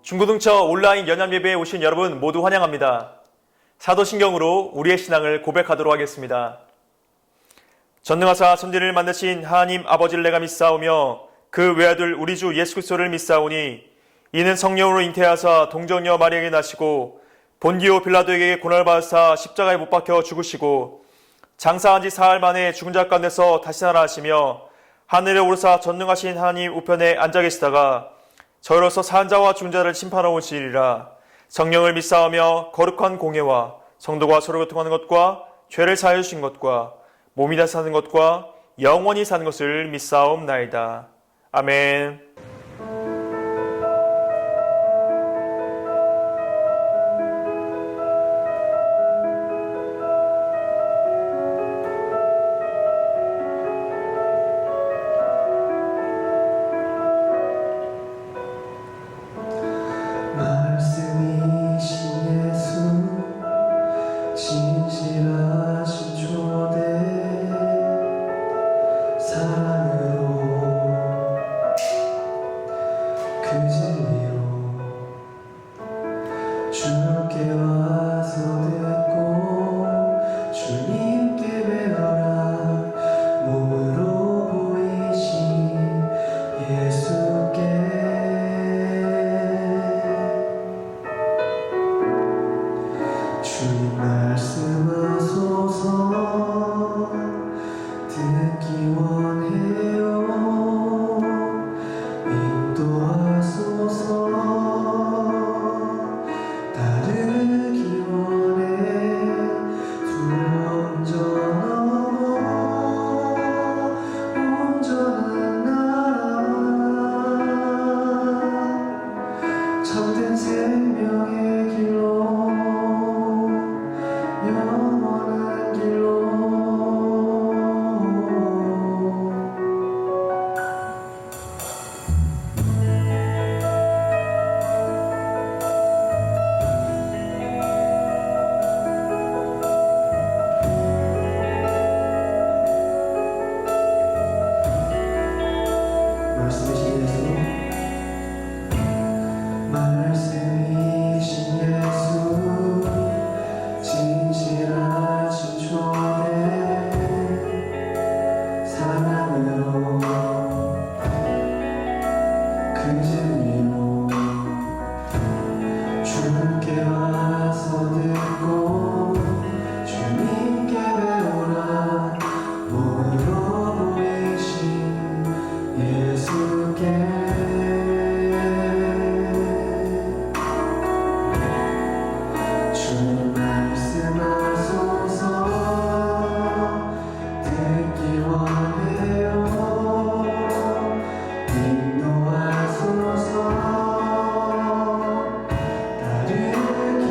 중고등처 온라인 연합예배에 오신 여러분 모두 환영합니다. 사도신경으로 우리의 신앙을 고백하도록 하겠습니다. 전능하사 천지를 만드신 하나님 아버지를 내가 믿사오며 그 외아들 우리 주 예수 그리스도를 믿사오니 이는 성령으로 잉태하사 동정녀 마리아에게 나시고 본디오 빌라도에게 고난을 받으사 십자가에 못 박혀 죽으시고 장사한 지 사흘 만에 죽은 자 가운데서 다시 살아나시며 하늘에 오르사 전능하신 하나님 우편에 앉아 계시다가 저희로서 산 자와 죽은 자를 심판하러 오시리라. 성령을 믿사오며 거룩한 공예와 성도가 서로 교통하는 것과 죄를 사하여 주신 것과 몸이 다시 사는 것과 영원히 사는 것을 믿사옵나이다. 아멘. 말씀이신 예수 진실하신 초대 사랑으로 그 진리로 주께 와서 듣고 주님께 배워라 몸으로 보이신 예수께 주님 말씀하소서 듣기 원해요 인도하소서 따르기 원해 두려움 전하고 온전한 나라 참된 생명의 길로 영원한 길로 말씀이신 예수 진실하신 초대 사랑으로 그 진리로 주께 와서 듣고 주님께 배우라 몸으로 보이신 예수께 주님 말씀하소서 듣기 원해요 인도하소서 따르기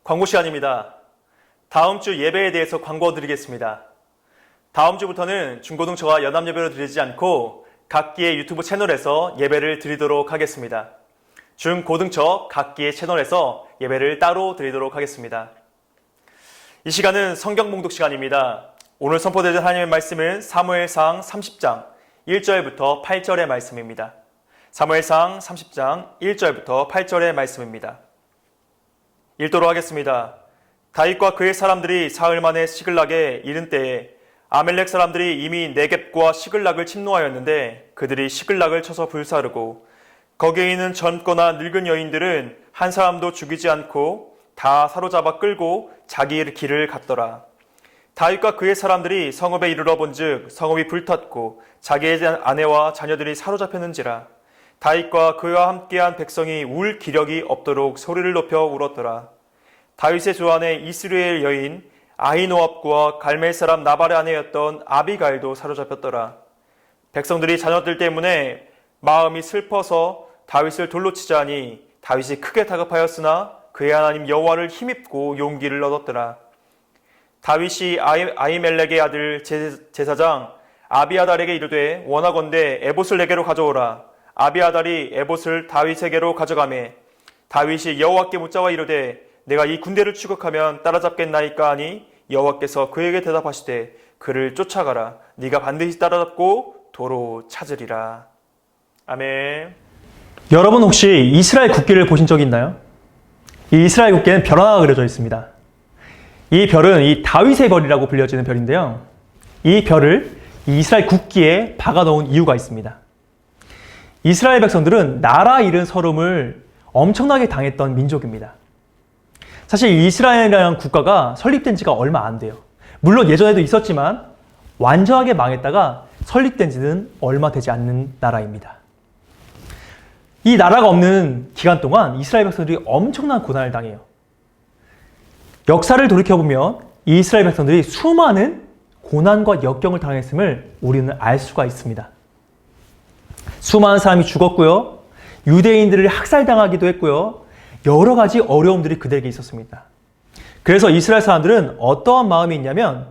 광고 시간입니다. 다음 주 예배에 대해서 광고 드리겠습니다. 다음 주부터는 중고등처가 연합예배로 드리지 않고 각기의 유튜브 채널에서 예배를 드리도록 하겠습니다. 중고등처 각기의 채널에서 예배를 따로 드리도록 하겠습니다. 이 시간은 성경 봉독 시간입니다. 오늘 선포될 하나님의 말씀은 사무엘상 30장 1절부터 8절의 말씀입니다. 사무엘상 30장 1절부터 8절의 말씀입니다. 읽도록 하겠습니다. 다윗과 그의 사람들이 사흘 만에 시글락에 이른 때에 아멜렉 사람들이 이미 네겝과 시글락을 침노하였는데 그들이 시글락을 쳐서 불사르고 거기에 있는 젊거나 늙은 여인들은 한 사람도 죽이지 않고 다 사로잡아 끌고 자기 길을 갔더라. 다윗과 그의 사람들이 성읍에 이르러 본즉 성읍이 불탔고 자기의 아내와 자녀들이 사로잡혔는지라. 다윗과 그와 함께한 백성이 울 기력이 없도록 소리를 높여 울었더라. 다윗의 조안에 이스라엘 여인 아히노압과 갈멜 사람 나발의 아내였던 아비가일도 사로잡혔더라. 백성들이 자녀들 때문에 마음이 슬퍼서 다윗을 돌로 치자니 다윗이 크게 다급하였으나 그의 하나님 여호와를 힘입고 용기를 얻었더라. 다윗이 아히멜렉의 아들 제사장 아비아달에게 이르되 원하건대 에봇을 내게로 가져오라. 아비아달이 에봇을 다윗에게로 가져가매 다윗이 여호와께 묻자와 이르되 내가 이 군대를 추격하면 따라잡겠나이까 하니 여호와께서 그에게 대답하시되 그를 쫓아가라. 네가 반드시 따라잡고 도로 찾으리라. 아멘. 여러분 혹시 이스라엘 국기를 보신 적 있나요? 이 이스라엘 국기에는 별 하나가 그려져 있습니다. 이 별은 이 다윗의 별이라고 불려지는 별인데요. 이 별을 이 이스라엘 국기에 박아 놓은 이유가 있습니다. 이스라엘 백성들은 나라 잃은 서름을 엄청나게 당했던 민족입니다. 사실 이스라엘이라는 국가가 설립된 지가 얼마 안 돼요. 물론 예전에도 있었지만 완전하게 망했다가 설립된 지는 얼마 되지 않는 나라입니다. 이 나라가 없는 기간 동안 이스라엘 백성들이 엄청난 고난을 당해요. 역사를 돌이켜보면 이 이스라엘 백성들이 수많은 고난과 역경을 당했음을 우리는 알 수가 있습니다. 수많은 사람이 죽었고요. 유대인들을 학살당하기도 했고요. 여러 가지 어려움들이 그들에게 있었습니다. 그래서 이스라엘 사람들은 어떠한 마음이 있냐면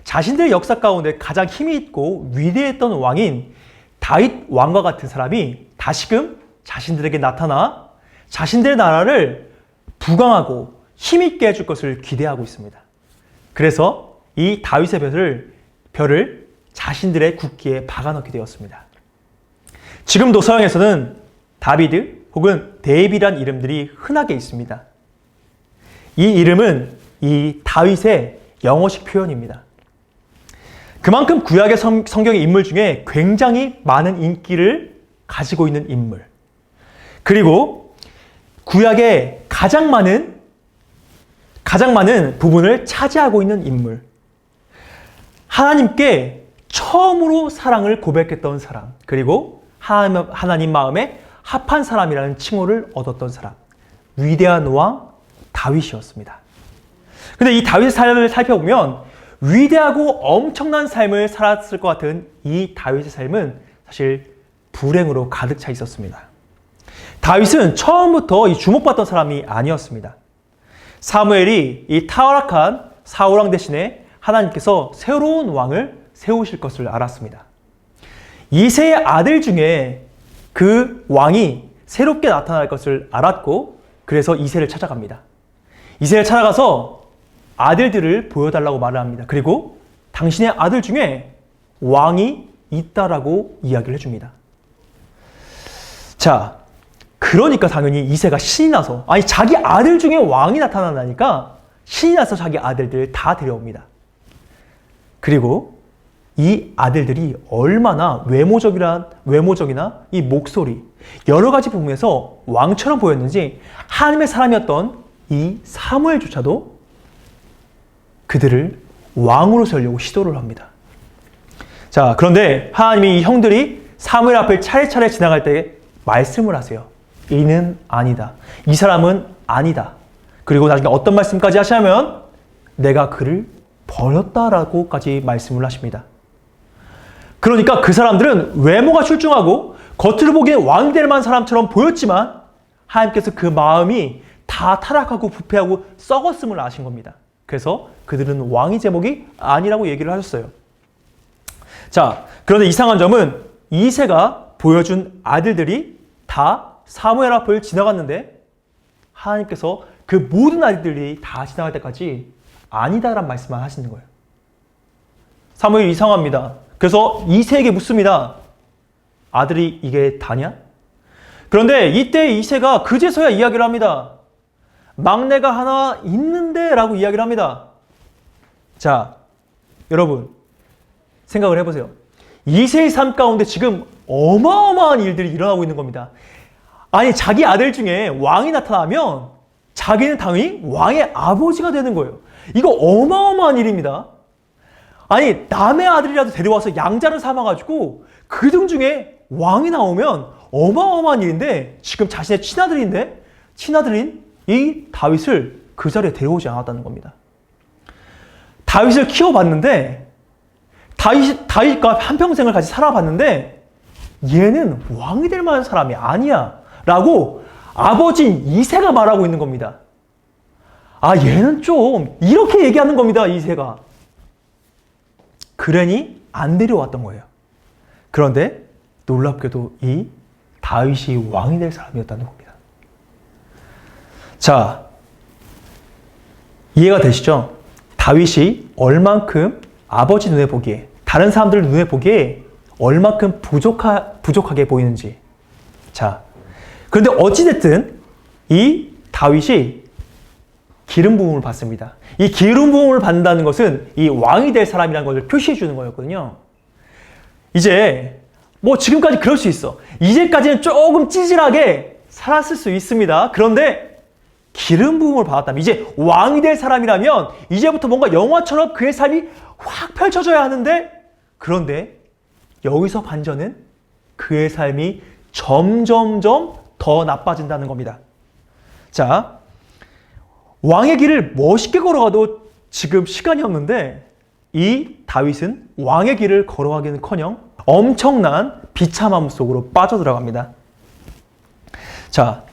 자신들의 역사 가운데 가장 힘이 있고 위대했던 왕인 다윗 왕과 같은 사람이 다시금 자신들에게 나타나 자신들의 나라를 부강하고 힘있게 해줄 것을 기대하고 있습니다. 그래서 이 다윗의 별을 자신들의 국기에 박아넣게 되었습니다. 지금도 서양에서는 다비드 혹은 데이비란 이름들이 흔하게 있습니다. 이 이름은 이 다윗의 영어식 표현입니다. 그만큼 구약의 성경의 인물 중에 굉장히 많은 인기를 가지고 있는 인물. 그리고 구약의 가장 많은 부분을 차지하고 있는 인물. 하나님께 처음으로 사랑을 고백했던 사람. 그리고 하나님 마음에 합한 사람이라는 칭호를 얻었던 사람. 위대한 왕 다윗이었습니다. 근데 이 다윗의 삶을 살펴보면 위대하고 엄청난 삶을 살았을 것 같은 이 다윗의 삶은 사실 불행으로 가득 차 있었습니다. 다윗은 처음부터 이 주목받던 사람이 아니었습니다. 사무엘이 이 타락한 사울왕 대신에 하나님께서 새로운 왕을 세우실 것을 알았습니다. 이새의 아들 중에 그 왕이 새롭게 나타날 것을 알았고 그래서 이새를 찾아갑니다. 이새를 찾아가서 아들들을 보여달라고 말을 합니다. 그리고 당신의 아들 중에 왕이 있다라고 이야기를 해줍니다. 자, 그러니까 당연히 이새가 신이 나서 자기 아들 중에 왕이 나타나니까 신이 나서 자기 아들들 다 데려옵니다. 그리고 이 아들들이 얼마나 외모적이나 이 목소리 여러 가지 부분에서 왕처럼 보였는지 하나님의 사람이었던 이 사무엘조차도 그들을 왕으로 세우려고 시도를 합니다. 자, 그런데 하나님이 이 형들이 사무엘 앞을 차례차례 지나갈 때 말씀을 하세요. 이는 아니다. 이 사람은 아니다. 그리고 나중에 어떤 말씀까지 하시냐면 내가 그를 버렸다라고까지 말씀을 하십니다. 그러니까 그 사람들은 외모가 출중하고 겉으로 보기엔 왕이 될 만한 사람처럼 보였지만 하나님께서 그 마음이 다 타락하고 부패하고 썩었음을 아신 겁니다. 그래서 그들은 왕의 제목이 아니라고 얘기를 하셨어요. 자, 그런데 이상한 점은 이새가 보여준 아들들이 다 사무엘 앞을 지나갔는데 하나님께서 그 모든 아들들이 다 지나갈 때까지 아니다라는 말씀만 하시는 거예요. 사무엘이 이상합니다. 그래서 이새에게 묻습니다. 아들이 이게 다냐? 그런데 이때 이새가 그제서야 이야기를 합니다. 막내가 하나 있는데 라고 이야기를 합니다. 자, 여러분 생각을 해보세요. 이새의 삶 가운데 지금 어마어마한 일들이 일어나고 있는 겁니다. 아니, 자기 아들 중에 왕이 나타나면 자기는 당연히 왕의 아버지가 되는 거예요. 이거 어마어마한 일입니다. 아니, 남의 아들이라도 데려와서 양자를 삼아가지고 그들 중에 왕이 나오면 어마어마한 일인데 지금 자신의 친아들인 이 다윗을 그 자리에 데려오지 않았다는 겁니다. 다윗을 키워봤는데 다윗과 한평생을 같이 살아봤는데 얘는 왕이 될 만한 사람이 아니야 라고 아버지인 이새가 말하고 있는 겁니다. 아, 얘는 좀 이렇게 얘기하는 겁니다. 이새가. 그러니 안 데려왔던 거예요. 그런데 놀랍게도 이 다윗이 왕이 될 사람이었다는 겁니다. 자, 이해가 되시죠? 다윗이 얼만큼 아버지 눈에 보기에, 다른 사람들 눈에 보기에 얼만큼 부족하게 보이는지. 자, 그런데 어찌됐든 이 다윗이 기름 부음을 받습니다. 이 기름 부음을 받는다는 것은 이 왕이 될 사람이라는 것을 표시해 주는 거였거든요. 이제 뭐 지금까지 그럴 수 있어. 이제까지는 조금 찌질하게 살았을 수 있습니다. 그런데 기름 부음을 받았다면, 이제 왕이 될 사람이라면 이제부터 뭔가 영화처럼 그의 삶이 확 펼쳐져야 하는데, 그런데 여기서 반전은 그의 삶이 점점점 더 나빠진다는 겁니다. 자, 왕의 길을 멋있게 걸어가도 지금 시간이 없는데 이 다윗은 왕의 길을 걸어가기는커녕 엄청난 비참함 속으로 빠져들어갑니다. 자,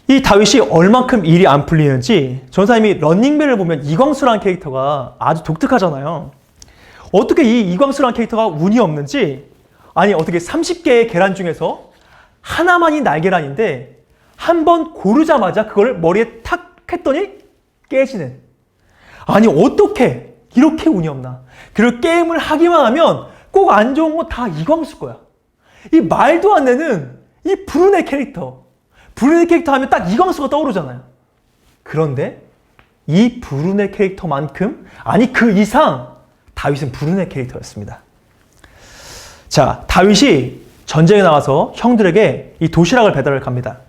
이 다윗이 얼만큼 일이 안 풀리는지, 전사님이 런닝맨을 보면 이광수라는 캐릭터가 아주 독특하잖아요. 어떻게 이 이광수라는 캐릭터가 운이 없는지, 아니 어떻게 30개의 계란 중에서 하나만이 날계란인데 한 번 고르자마자 그걸 머리에 탁 했더니 깨지는. 아니 어떻게 이렇게 운이 없나. 그리고 게임을 하기만 하면 꼭 안 좋은 건 다 이광수 거야. 이 말도 안 되는 이 브루네 캐릭터. 브루네 캐릭터 하면 딱 이광수가 떠오르잖아요. 그런데 이 브루네 캐릭터만큼, 아니 그 이상 다윗은 브루네 캐릭터였습니다. 자, 다윗이 전쟁에 나가서 형들에게 이 도시락을 배달을 갑니다.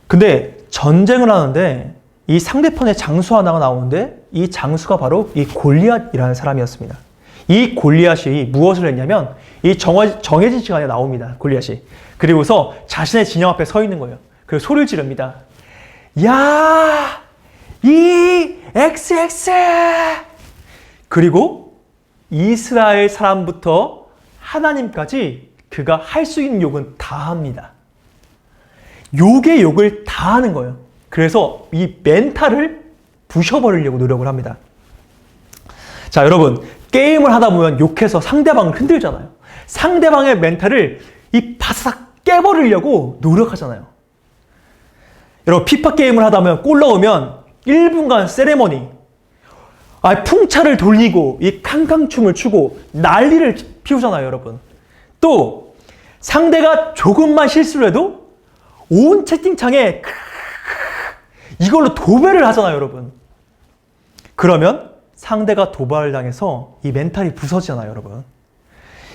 근데 전쟁을 하는데 이 상대편의 장수 하나가 나오는데 이 장수가 바로 이 골리앗이라는 사람이었습니다. 이 골리앗이 무엇을 했냐면 이 정해진 시간에 나옵니다. 골리앗이. 그리고서 자신의 진영 앞에 서 있는 거예요. 그리고 소리를 지릅니다. 야! 이 XX! 그리고 이스라엘 사람부터 하나님까지 그가 할 수 있는 욕은 다 합니다. 욕의 욕을 다 하는 거예요. 그래서 이 멘탈을 부셔버리려고 노력을 합니다. 자, 여러분, 게임을 하다 보면 욕해서 상대방을 흔들잖아요. 상대방의 멘탈을 이 바삭 깨버리려고 노력하잖아요. 여러분, 피파 게임을 하다 보면 골 넣으면 1분간 세레머니, 풍차를 돌리고 이 캉캉춤을 추고 난리를 피우잖아요, 여러분. 또 상대가 조금만 실수를 해도 온 채팅창에 이걸로 도배를 하잖아요, 여러분. 그러면 상대가 도발을 당해서 이 멘탈이 부서지잖아요, 여러분.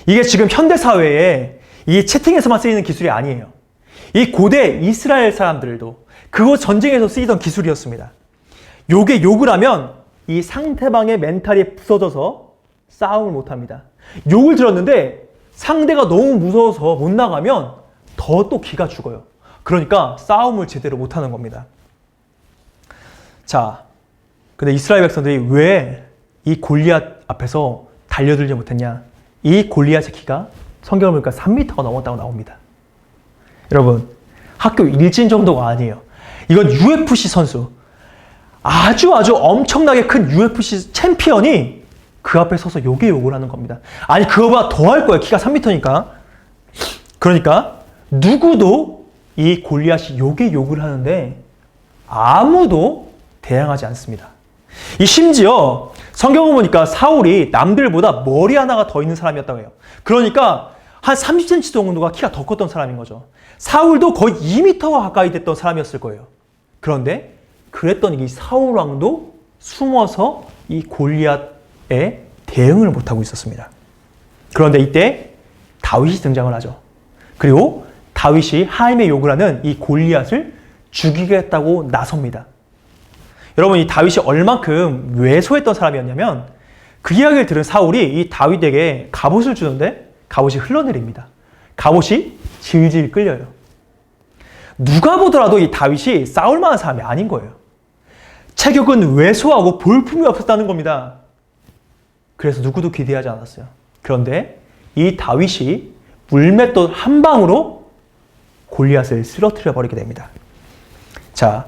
이게 지금 현대사회에 이 채팅에서만 쓰이는 기술이 아니에요. 이 고대 이스라엘 사람들도 그곳 전쟁에서 쓰이던 기술이었습니다. 요게 욕을 하면 이 상대방의 멘탈이 부서져서 싸움을 못합니다. 욕을 들었는데 상대가 너무 무서워서 못 나가면 더 또 기가 죽어요. 그러니까 싸움을 제대로 못하는 겁니다. 자, 근데 이스라엘 백성들이 왜 이 골리앗 앞에서 달려들지 못했냐? 이 골리앗의 키가 성경을 보니까 3m가 넘었다고 나옵니다. 여러분, 학교 일진 정도가 아니에요. 이건 UFC 선수. 아주 엄청나게 큰 UFC 챔피언이 그 앞에 서서 욕을 하는 겁니다. 아니, 그거보다 더 할 거예요. 키가 3m니까. 그러니까 누구도 이 골리앗이 욕을 하는데 아무도 대항하지 않습니다. 이 심지어 성경을 보니까 사울이 남들보다 머리 하나가 더 있는 사람이었다고 해요. 그러니까 한 30cm 정도가 키가 더 컸던 사람인 거죠. 사울도 거의 2m가 가까이 됐던 사람이었을 거예요. 그런데 그랬더니 이 사울 왕도 숨어서 이 골리앗에 대응을 못하고 있었습니다. 그런데 이때 다윗이 등장을 하죠. 그리고 다윗이 하나님의 욕을 하는 이 골리앗을 죽이겠다고 나섭니다. 여러분, 이 다윗이 얼만큼 왜소했던 사람이었냐면 그 이야기를 들은 사울이 이 다윗에게 갑옷을 주는데 갑옷이 흘러내립니다. 갑옷이 질질 끌려요. 누가 보더라도 이 다윗이 싸울 만한 사람이 아닌 거예요. 체격은 왜소하고 볼품이 없었다는 겁니다. 그래서 누구도 기대하지 않았어요. 그런데 이 다윗이 물맷돌 한 방으로 골리앗을 쓰러뜨려 버리게 됩니다. 자,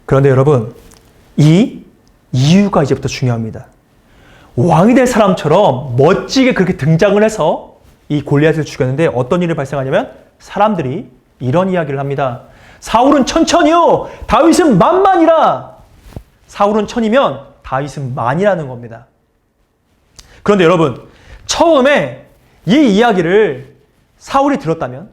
그런데 여러분, 이 이유가 이제부터 중요합니다. 왕이 될 사람처럼 멋지게 그렇게 등장을 해서 이 골리앗을 죽였는데 어떤 일이 발생하냐면 사람들이 이런 이야기를 합니다. 사울은 천천히요, 다윗은 만만이라. 사울은 천이면 다윗은 만이라는 겁니다. 그런데 여러분, 처음에 이 이야기를 사울이 들었다면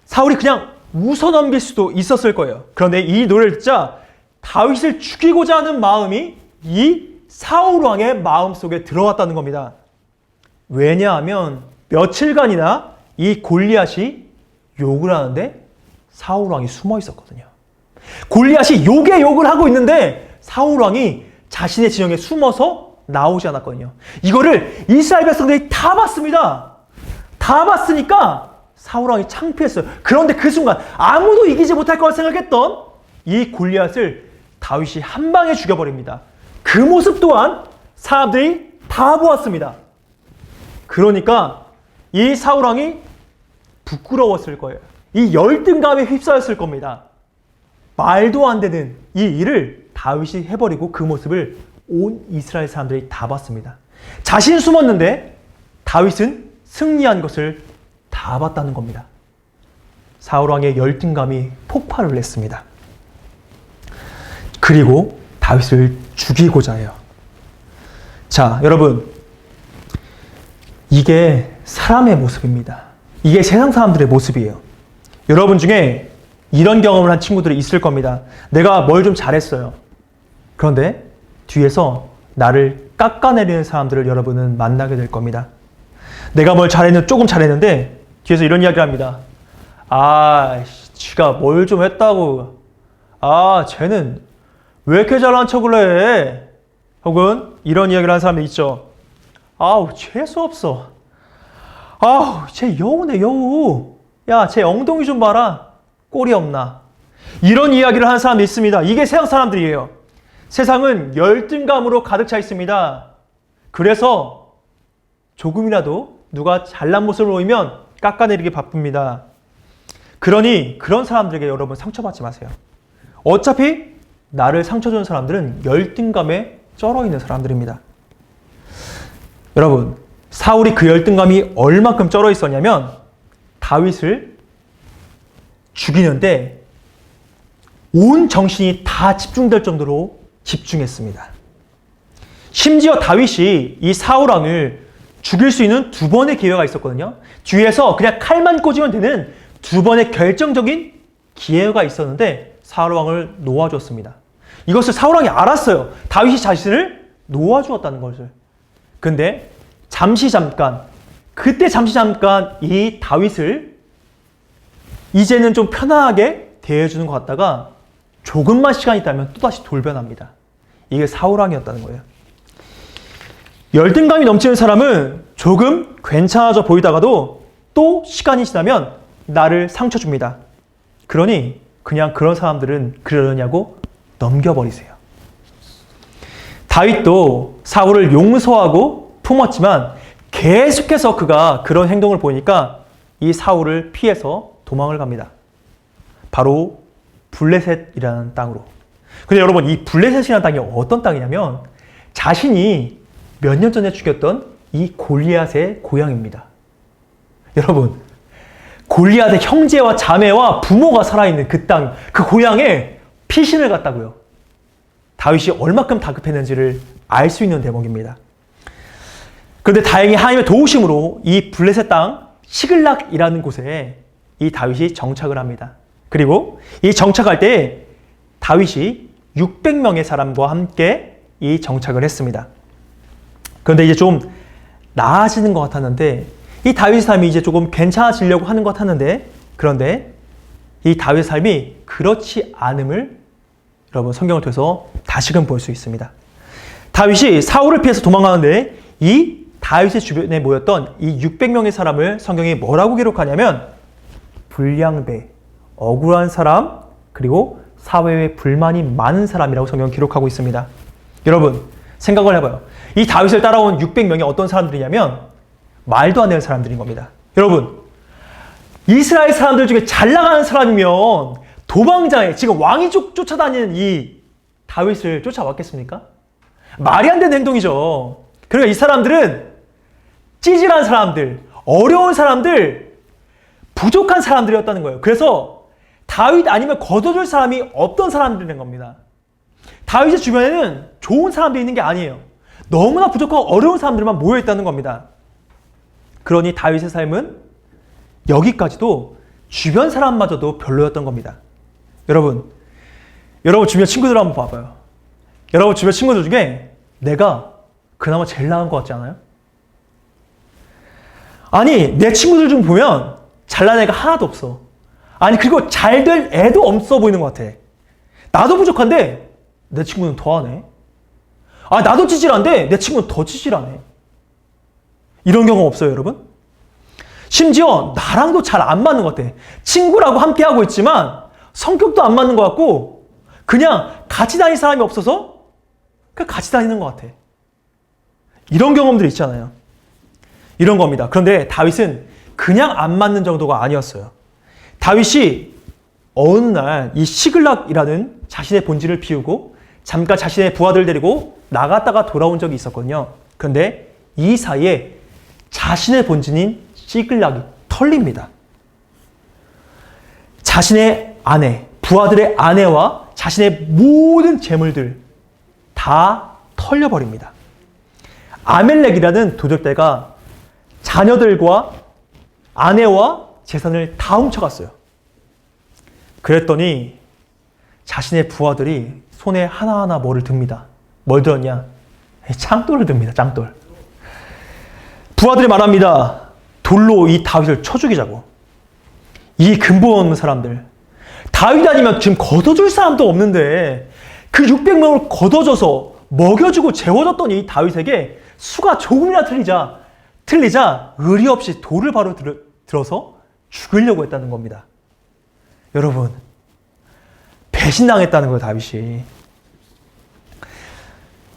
사울이 그냥 웃어넘길 수도 있었을 거예요. 그런데 이 노래를 듣자 다윗을 죽이고자 하는 마음이 이 사울 왕의 마음속에 들어왔다는 겁니다. 왜냐하면 며칠간이나 이 골리앗이 욕을 하는데 사울 왕이 숨어 있었거든요. 골리앗이 욕을 하고 있는데 사울 왕이 자신의 진영에 숨어서 나오지 않았거든요. 이거를 이스라엘 백성들이 다 봤습니다. 다 봤으니까 사울 왕이 창피했어요. 그런데 그 순간 아무도 이기지 못할 거라 생각했던 이 골리앗을 다윗이 한 방에 죽여버립니다. 그 모습 또한 사람들이 다 보았습니다. 그러니까 이 사울 왕이 부끄러웠을 거예요. 이 열등감에 휩싸였을 겁니다. 말도 안 되는 이 일을 다윗이 해버리고 그 모습을 온 이스라엘 사람들이 다 봤습니다. 자신 숨었는데 다윗은 승리한 것을 다 봤다는 겁니다. 사울 왕의 열등감이 폭발을 했습니다. 그리고 다윗을 죽이고자 해요. 자, 여러분, 이게 사람의 모습입니다. 이게 세상 사람들의 모습이에요. 여러분 중에 이런 경험을 한 친구들이 있을 겁니다. 내가 뭘 좀 잘했어요. 그런데 뒤에서 나를 깎아내리는 사람들을 여러분은 만나게 될 겁니다. 내가 조금 잘했는데 뒤에서 이런 이야기를 합니다. 지가 뭘 좀 했다고. 쟤는 왜 이렇게 잘난 척을 해? 혹은 이런 이야기를 하는 사람이 있죠. 재수없어. 쟤 여우네, 여우. 야, 쟤 엉덩이 좀 봐라. 꼴이 없나. 이런 이야기를 하는 사람이 있습니다. 이게 세상 사람들이에요. 세상은 열등감으로 가득 차 있습니다. 그래서 조금이라도 누가 잘난 모습을 보이면 깎아내리기 바쁩니다. 그러니 그런 사람들에게 여러분 상처받지 마세요. 어차피 나를 상처 주는 사람들은 열등감에 쩔어 있는 사람들입니다. 여러분, 사울이 그 열등감이 얼마큼 쩔어 있었냐면 다윗을 죽이는데 온 정신이 다 집중될 정도로 집중했습니다. 심지어 다윗이 이 사울 왕을 죽일 수 있는 두 번의 기회가 있었거든요. 뒤에서 그냥 칼만 꽂으면 되는 두 번의 결정적인 기회가 있었는데 사울 왕을 놓아주었습니다. 이것을 사울 왕이 알았어요. 다윗이 자신을 놓아주었다는 것을. 근데 그때 잠시 잠깐 이 다윗을 이제는 좀 편안하게 대해주는 것 같다가 조금만 시간이 있다면 또다시 돌변합니다. 이게 사울 왕이었다는 거예요. 열등감이 넘치는 사람은 조금 괜찮아져 보이다가도 또 시간이 지나면 나를 상처 줍니다. 그러니 그냥 그런 사람들은 그러려냐고 넘겨버리세요. 다윗도 사울을 용서하고 품었지만 계속해서 그가 그런 행동을 보니까 이 사울을 피해서 도망을 갑니다. 바로 블레셋이라는 땅으로. 근데 여러분, 이 블레셋이라는 땅이 어떤 땅이냐면 자신이 몇 년 전에 죽였던 이 골리앗의 고향입니다. 여러분, 골리앗의 형제와 자매와 부모가 살아있는 그 땅, 그 고향에 피신을 갔다고요. 다윗이 얼마큼 다급했는지를 알 수 있는 대목입니다. 그런데 다행히 하나님의 도우심으로 이 블레셋 땅 시글락이라는 곳에 이 다윗이 정착을 합니다. 그리고 이 정착할 때 다윗이 600명의 사람과 함께 이 정착을 했습니다. 그런데 이제 좀 나아지는 것 같았는데 이 다윗의 삶이 이제 조금 괜찮아지려고 하는 것 같았는데 그런데 이 다윗의 삶이 그렇지 않음을 여러분 성경을 통해서 다시금 볼 수 있습니다. 다윗이 사울을 피해서 도망가는데 이 다윗의 주변에 모였던 이 600명의 사람을 성경이 뭐라고 기록하냐면 불량배, 억울한 사람, 그리고 사회에 불만이 많은 사람이라고 성경은 기록하고 있습니다. 여러분 생각을 해봐요. 이 다윗을 따라온 600명이 어떤 사람들이냐면 말도 안 되는 사람들인 겁니다. 여러분 이스라엘 사람들 중에 잘 나가는 사람이면 도망자에 지금 왕이 쫓아다니는 이 다윗을 쫓아왔겠습니까? 말이 안 되는 행동이죠. 그러니까 이 사람들은 찌질한 사람들, 어려운 사람들, 부족한 사람들이었다는 거예요. 그래서 다윗 아니면 거둬줄 사람이 없던 사람들인 겁니다. 다윗의 주변에는 좋은 사람들이 있는 게 아니에요. 너무나 부족하고 어려운 사람들만 모여있다는 겁니다. 그러니 다윗의 삶은 여기까지도 주변 사람마저도 별로였던 겁니다. 여러분 주변 친구들 한번 봐봐요. 여러분 주변 친구들 중에 내가 그나마 제일 나은 것 같지 않아요? 아니 내 친구들 중 보면 잘난 애가 하나도 없어. 아니 그리고 잘 될 애도 없어 보이는 것 같아. 나도 부족한데 내 친구는 더하네. 아 나도 찌질한데 내 친구는 더 찌질하네. 이런 경험 없어요 여러분? 심지어 나랑도 잘 안 맞는 것 같아. 친구라고 함께하고 있지만 성격도 안 맞는 것 같고 그냥 같이 다닐 사람이 없어서 그냥 같이 다니는 것 같아. 이런 경험들이 있잖아요. 이런 겁니다. 그런데 다윗은 그냥 안 맞는 정도가 아니었어요. 다윗이 어느 날 이 시글락이라는 자신의 본질을 비우고 잠깐 자신의 부하들 데리고 나갔다가 돌아온 적이 있었거든요. 그런데 이 사이에 자신의 본질인 시글락이 털립니다. 자신의 아내, 부하들의 아내와 자신의 모든 재물들 다 털려버립니다. 아멜렉이라는 도적대가 자녀들과 아내와 재산을 다 훔쳐갔어요. 그랬더니 자신의 부하들이 손에 하나하나 뭐를 듭니다. 뭘 들었냐? 창돌을 듭니다. 창돌. 부하들이 말합니다. 돌로 이 다윗을 쳐 죽이자고. 이 근본 없는 사람들. 다윗 아니면 지금 걷어줄 사람도 없는데 그 600명을 걷어줘서 먹여주고 재워줬던 이 다윗에게 수가 조금이나 틀리자 의리 없이 돌을 바로 들어서 죽이려고 했다는 겁니다. 여러분 배신당했다는 거예요. 다윗이.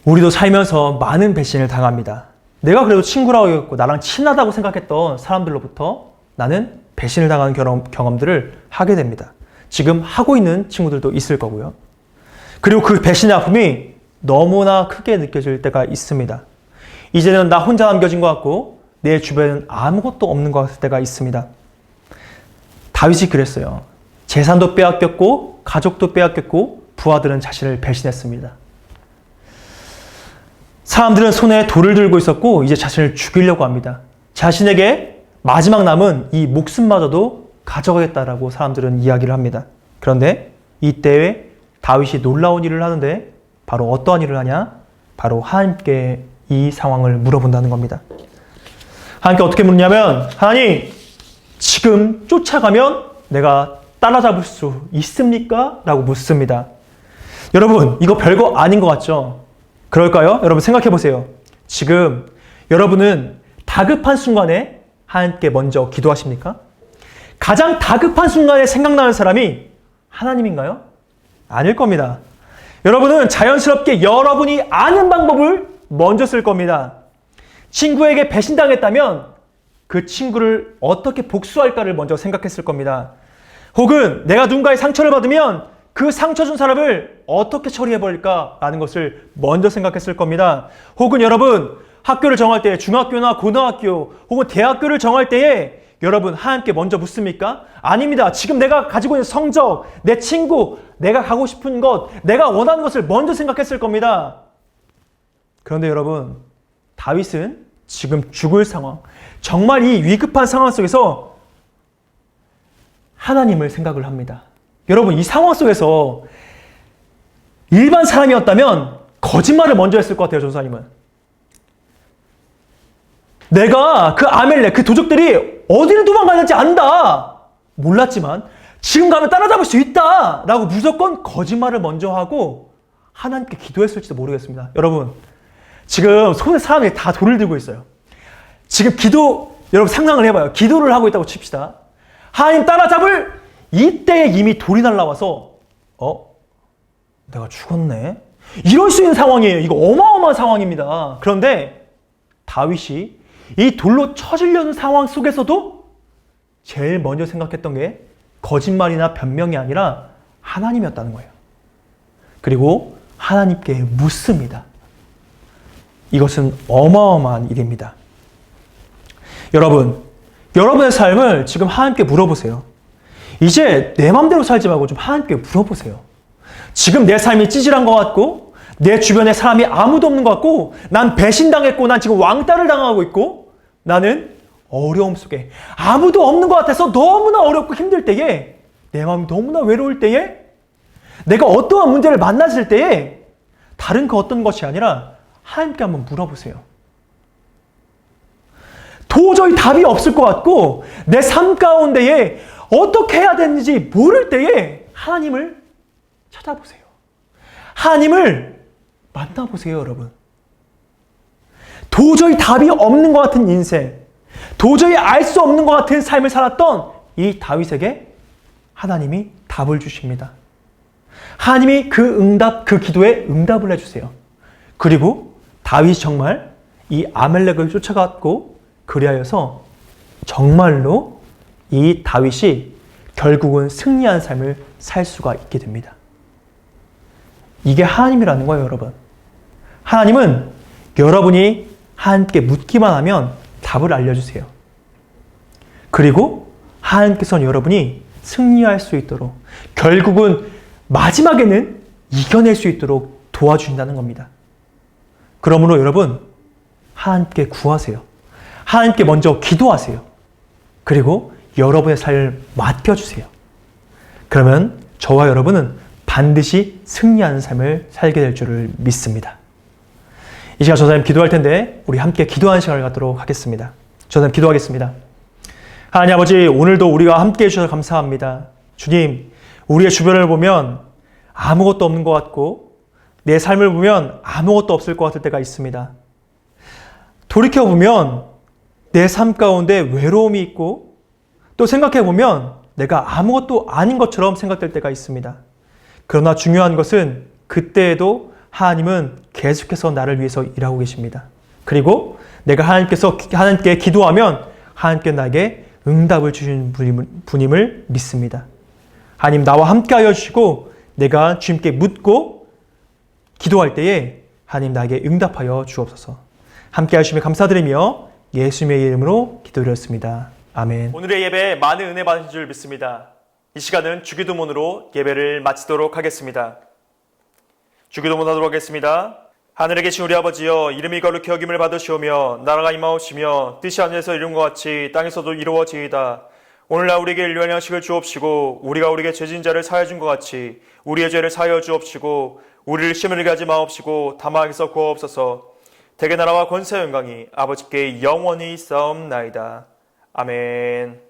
우리도 살면서 많은 배신을 당합니다. 내가 그래도 친구라고 했고 나랑 친하다고 생각했던 사람들로부터 나는 배신을 당하는 경험들을 하게 됩니다. 지금 하고 있는 친구들도 있을 거고요. 그리고 그 배신의 아픔이 너무나 크게 느껴질 때가 있습니다. 이제는 나 혼자 남겨진 것 같고 내 주변에는 아무것도 없는 것 같을 때가 있습니다. 다윗이 그랬어요. 재산도 빼앗겼고 가족도 빼앗겼고 부하들은 자신을 배신했습니다. 사람들은 손에 돌을 들고 있었고 이제 자신을 죽이려고 합니다. 자신에게 마지막 남은 이 목숨마저도 가져가겠다라고 사람들은 이야기를 합니다. 그런데 이때에 다윗이 놀라운 일을 하는데 바로 어떠한 일을 하냐? 바로 하나님께 이 상황을 물어본다는 겁니다. 하나님께 어떻게 묻냐면 하나님 지금 쫓아가면 내가 따라잡을 수 있습니까? 라고 묻습니다. 여러분 이거 별거 아닌 것 같죠? 그럴까요? 여러분 생각해 보세요. 지금 여러분은 다급한 순간에 하나님께 먼저 기도하십니까? 가장 다급한 순간에 생각나는 사람이 하나님인가요? 아닐 겁니다. 여러분은 자연스럽게 여러분이 아는 방법을 먼저 쓸 겁니다. 친구에게 배신당했다면 그 친구를 어떻게 복수할까를 먼저 생각했을 겁니다. 혹은 내가 누군가의 상처를 받으면 그 상처 준 사람을 어떻게 처리해버릴까라는 것을 먼저 생각했을 겁니다. 혹은 여러분, 학교를 정할 때 중학교나 고등학교 혹은 대학교를 정할 때에 여러분 하나님께 먼저 묻습니까? 아닙니다. 지금 내가 가지고 있는 성적, 내 친구, 내가 가고 싶은 것, 내가 원하는 것을 먼저 생각했을 겁니다. 그런데 여러분, 다윗은 지금 죽을 상황, 정말 이 위급한 상황 속에서 하나님을 생각을 합니다. 여러분, 이 상황 속에서 일반 사람이었다면 거짓말을 먼저 했을 것 같아요, 전사님은. 내가 그 아멜렉, 그 도적들이 어디를 도망가는지 안다. 몰랐지만 지금 가면 따라잡을 수 있다. 라고 무조건 거짓말을 먼저 하고 하나님께 기도했을지도 모르겠습니다. 여러분, 지금 손에 사람이 다 돌을 들고 있어요. 지금 여러분 상상을 해봐요. 기도를 하고 있다고 칩시다. 하나님 따라잡을 이때에 이미 돌이 날라와서 내가 죽었네. 이럴 수 있는 상황이에요. 이거 어마어마한 상황입니다. 그런데 다윗이 이 돌로 쳐지려는 상황 속에서도 제일 먼저 생각했던 게 거짓말이나 변명이 아니라 하나님이었다는 거예요. 그리고 하나님께 묻습니다. 이것은 어마어마한 일입니다. 여러분, 여러분의 삶을 지금 하나님께 물어보세요. 이제 내 맘대로 살지 말고 좀 하나님께 물어보세요. 지금 내 삶이 찌질한 것 같고 내 주변에 사람이 아무도 없는 것 같고 난 배신당했고 난 지금 왕따를 당하고 있고 나는 어려움 속에 아무도 없는 것 같아서 너무나 어렵고 힘들 때에 내 마음이 너무나 외로울 때에 내가 어떠한 문제를 만났을 때에 다른 그 어떤 것이 아니라 하나님께 한번 물어보세요. 도저히 답이 없을 것 같고 내 삶 가운데에 어떻게 해야 되는지 모를 때에 하나님을 찾아보세요. 하나님을 만나보세요, 여러분. 도저히 답이 없는 것 같은 인생, 도저히 알 수 없는 것 같은 삶을 살았던 이 다윗에게 하나님이 답을 주십니다. 하나님이 그 기도에 응답을 해주세요. 그리고 다윗이 정말 이 아멜렉을 쫓아갔고 그리하여서 정말로 이 다윗이 결국은 승리한 삶을 살 수가 있게 됩니다. 이게 하나님이라는 거예요, 여러분. 하나님은 여러분이 하나님께 묻기만 하면 답을 알려주세요. 그리고 하나님께서는 여러분이 승리할 수 있도록 결국은 마지막에는 이겨낼 수 있도록 도와주신다는 겁니다. 그러므로 여러분, 하나님께 구하세요. 하나님께 먼저 기도하세요. 그리고 여러분의 삶을 맡겨주세요. 그러면 저와 여러분은 반드시 승리하는 삶을 살게 될 줄을 믿습니다. 이 시간 전사님 기도할 텐데 우리 함께 기도하는 시간을 갖도록 하겠습니다. 전사님 기도하겠습니다. 하나님 아버지, 오늘도 우리가 함께 해주셔서 감사합니다. 주님, 우리의 주변을 보면 아무것도 없는 것 같고 내 삶을 보면 아무것도 없을 것 같을 때가 있습니다. 돌이켜보면 내 삶 가운데 외로움이 있고 또 생각해보면 내가 아무것도 아닌 것처럼 생각될 때가 있습니다. 그러나 중요한 것은 그때에도 하나님은 계속해서 나를 위해서 일하고 계십니다. 그리고 내가 하나님께 기도하면 하나님께 나에게 응답을 주시는 분임을 믿습니다. 하나님, 나와 함께 하여 주시고 내가 주님께 묻고 기도할 때에 하나님 나에게 응답하여 주옵소서. 함께 하시며 감사드리며 예수님의 이름으로 기도드렸습니다. 아멘. 오늘의 예배에 많은 은혜 받으신 줄 믿습니다. 이 시간은 주기도문으로 예배를 마치도록 하겠습니다. 주기도문 하도록 하겠습니다. 하늘에 계신 우리 아버지여, 이름이 거룩히 여김을 받으시오며 나라가 임하옵시며 뜻이 하늘에서 이룬 것 같이 땅에서도 이루어지이다. 오늘날 우리에게 일용할 양식을 주옵시고 우리가 우리에게 죄진 자를 사하여 준 것 같이 우리의 죄를 사하여 주옵시고 우리를 시험에 하지 마옵시고 다만 악에서 구하옵소서. 대개 나라와 권세 영광이 아버지께 영원히 있사옵나이다. 아멘.